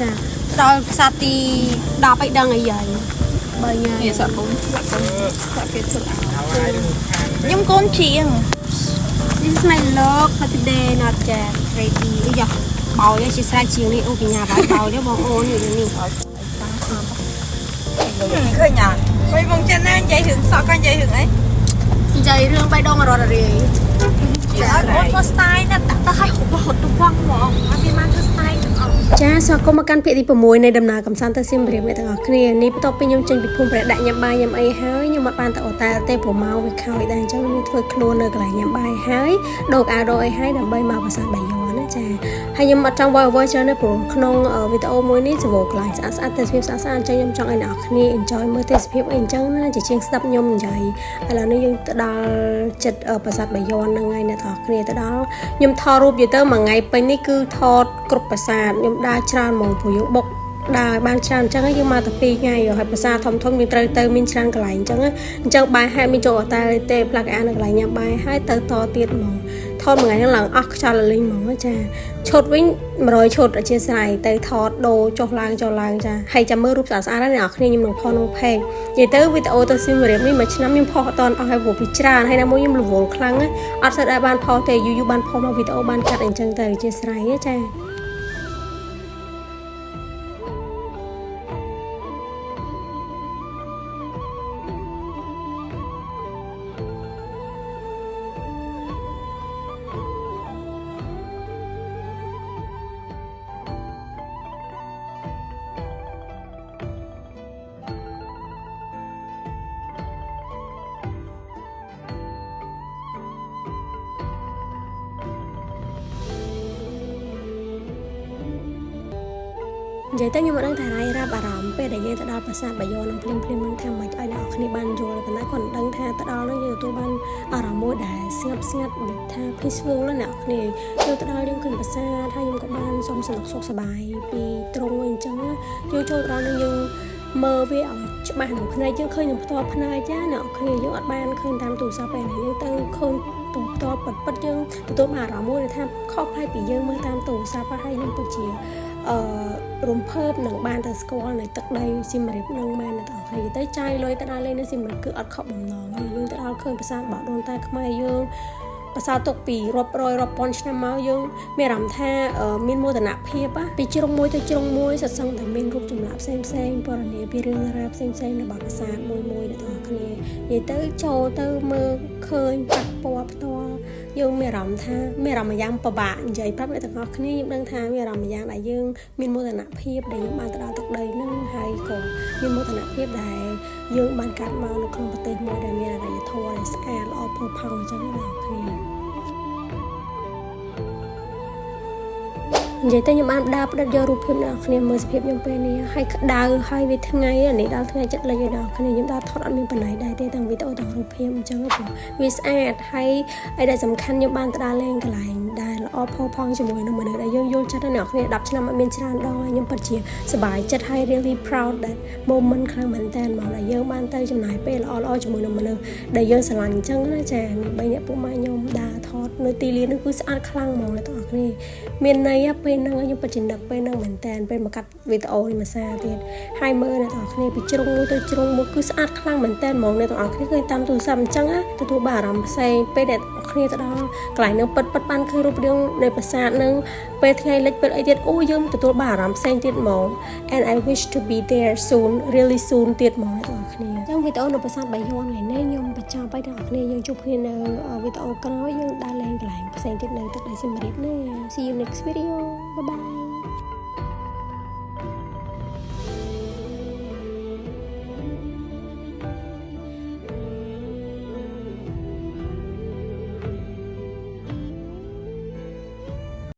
ចាដល់ផ្សារទី10ឲ្យដឹងអីយ៉ាងបើញ៉ាំវាសក់កូនសក់គេធ្វើខ្ញុំកូនជាង This is my look for today not yet ready យ៉ាបោយជាស្រេចជាងនេះអូបញ្ញាបោយទេបងអូននេះនេះឃើញអត់វិញមកចិនណានិយាយរឿងសក់ក៏និយាយរឿងអីនិយាយរឿងបៃដងរត់រាយចាអូនមក style ណាដាក់ទៅឲ្យហត់ទៅវងហ្មងអត់មានមកធ្វើ style ទាំងអស់ចាស្វាគមន៍មកកាន់ភាគទី6នៃដំណើរកំសាន្តទៅសៀមរាបអ្នកទាំងអស់គ្នានេះបន្ទាប់ពីខ្ញុំចេញពីភូមិព្រះដាក់ញ៉ាំបាយញ៉ាំអីហើយខ្ញុំអត់បានទៅអូតែលទេព្រោះមកវាខោយដែរអញ្ចឹងខ្ញុំធ្វើខ្លួននៅកន្លែងញ៉ាំបាយហើយដូកអាដូអីហើយដើម្បីមកប្រាសាទបាយ័នណាចាហើយខ្ញុំអត់ចង់វល់ច្រើនទេព្រោះក្នុងវីដេអូមួយនេះសវកន្លែងស្អាតៗទេសភាពស្អាតៗអញ្ចឹងខ្ញុំចង់ឲ្យអ្នកគ្នា enjoy មើលទេសភាពអីអញ្ចឹងណាជាជាងស្ដាប់ខ្ញុំនិយាយឥឡូវនេះយើងទៅដល់ចិត្តប្រាសាទបាយ័នហ្នឹងហើយអ្នកទាំងអស់គ្នាទៅដល់ខ្ញុំថតរូបយទៅមួយថ្ងៃពេញនេះគឺថតគ្រប់ប្រាសាទខ្ញុំដើរច្រើនហ្មងព្រោះយើងបុកដើរបានច្រើនអញ្ចឹងយើងមកតែ2ថ្ងៃហើយប្រាសាទធំៗយើងត្រូវទៅមានច្រើនកន្លែងអញ្ចឹងបាយហែមានចូលអត់តែទេផ្លាកអាននៅកន្លែងញ៉ាំបាយហើយទៅតទៀតហ្មងថតមួយថ្ងៃហ្នឹងឡើងអស់ខ្យល់លីងហ្មងចាឈុតវិញ100ឈុតអធិស្ឋានទៅថតដូរចុះឡើងចាហើយចាំមើលរូបស្អាតៗណាស់អ្នកនរគ្នាខ្ញុំនឹងផុសក្នុង page និយាយទៅវីដេអូទៅសៀមរាបនេះមួយឆ្នាំខ្ញុំផុសអត់តអស់ហើយព្រោះពីច្រើនហើយណាមួយខ្ញុំរវល់ខ្លាំងអត់ស្ដាយបានផុសទេយូរបានផុសមកវីដេអូបានកាត់អញ្ចឹងទៅអធិស្ឋានចានិយាយទៅខ្ញុំមិនដឹងថារ៉ៃរ៉ាប់អារម្មណ៍ពេលដែលយើងទៅដល់ប្រាសាទបាយ័ននឹងភ្លាមនឹងថាមិនឲ្យអ្នកគ្នាបានយល់ប៉ុន្តែគាត់ដឹងថាទៅដល់នោះយើងទទួលបានអារម្មណ៍មួយដែលស្ងាត់ដូចថា peaceful ណាអ្នកគ្នាយើងទៅដល់យើងឃើញប្រាសាទហើយខ្ញុំក៏បានសុំសនុកសុខសប្បាយពីត្រង់វិញអញ្ចឹងយើងចូលដល់នឹងយើងមើលវាឲ្យច្បាស់នឹងភ្នែកយើងឃើញនឹងផ្ទាល់ភ្នែកចាអ្នកគ្នាយើងអត់បានឃើញតាមទូរស័ព្ទពេលហ្នឹងយើងទៅឃើញទូផ្ទាល់ពិតយើងទទួលបានអារម្មណ៍មួយថាខុសប្លែកពីយើងមើលតាមទូរស័ព្ទហើយខ្ញុំពិតជារំភើបនឹងបានទៅស្គាល់នៅទឹកដីសៀមរាបនឹងមែនអ្នកទាំងគ្នាទៅចាយលុយទៅដល់លេងនៅសៀមរាបគឺអត់ខកបំណងទេយើងទៅដល់ឃើញប្រាសាទរបស់ដូនតាខ្មែរយើងប្រាសាទទុកពីរាប់រយរាប់ពាន់ឆ្នាំមកយើងមានអារម្មណ៍ថាមានមោទនភាពពីជ្រុងមួយទៅជ្រុងមួយសត្វសឹងតែមានរូបចម្លាក់ផ្សេងពណ៌នាពីរឿងរ៉ាវផ្សេងរបស់ប្រាសាទមួយអ្នកទាំងគ្នានិយាយទៅចូលទៅមើលឃើញប៉ះពាល់ផ្ទាល់យើងមានអារម្មណ៍ថាមានអារម្មណ៍យ៉ាងពិបាកនិយាយប្រាប់អ្នកទាំងអស់គ្នាខ្ញុំដឹងថាមានអារម្មណ៍យ៉ាងដែលយើងមានមោទនភាពដែលយើងបានទៅដល់ទឹកដីហ្នឹងហើយក៏មានមោទនភាពដែលយើងបានកាត់មកនៅក្នុងប្រទេសមួយដែលមានអរិយធម៌ដែលស្អាតល្អផូរផង់អញ្ចឹងអ្នកគ្នានិយាយទៅខ្ញុំបានដើរផ្ដិតយករូបភាពអ្នកគ្នាមើលសភាពខ្ញុំពេលនេះហើយក្តៅហើយវាថ្ងៃនេះដល់ថ្ងៃចិត្តលិចឲ្យអ្នកគ្នាខ្ញុំដើរថតអត់មានបណ្ដៃដែរទេទាំងវីដេអូទាំងរូបភាពអញ្ចឹងព្រោះវាស្អាតហើយឯដែលសំខាន់ខ្ញុំបានទៅដើរលេងកន្លែងដែលល្អផូរផង់ជាមួយនឹងមនុស្សដែលយើងយល់ចិត្តអ្នកគ្នា10ឆ្នាំអត់មានច្រើនដងខ្ញុំពិតជាសប្បាយចិត្តហើយ really proud that moment ខ្លាំងមែនតើមកដែលយើងបានទៅចំណាយពេលល្អជាមួយនឹងមនុស្សដែលយើងស្រឡាញ់អញ្ចឹងណាចាបីអ្នកពុកម៉ែខ្ញុំដើរថតនៅទីលាននោះគឺស្អាតខ្លាំងហ្មងអ្នកទាំងអស់គ្នាមានន័យពេលហ្នឹងខ្ញុំពិតជានឹកពេលហ្នឹងមែនតើពេលមកកាត់វីដេអូនេះមួយសារទៀតហើយមើលអ្នកទាំងអស់គ្នាពីជ្រុងមួយទៅជ្រុងមួយគឺស្អាតខ្លាំងមែនតើហ្មងអ្នកទាំងអស់គ្នាឃើញតាមទូរស័ព្ទអញ្ចឹងទទួលបានអារម្មណ៍ផ្សេងពេលអ្នកទាំងអស់គ្នាទៅដល់កន្លែងហ្នឹងពិតបានឃើញរូបរាងនៃប្រាសាទហ្នឹងពេលថ្ងៃលិចពេលអីទៀតអូយើងទទួលបានអារម្មណ៍ផ្សេងទៀតហ្មង and I wish to be there soon really soon ទៀតហ្មងអ្នកទាំងអស់គ្នាអញ្ចឹងវីដេអូនៅប្រាសាទបាយ័នថ្ងៃនេះខ្ញុំបញ្ចប់ហើយអ្នកទាំងអស់គ្នាយើងជួបគ្នានៅវីដេអូក្រោយយើងដើរលេងកន្លែងផ្សេងទៀតនៅទឹកដីសៀមរាបណា See you next video bye bye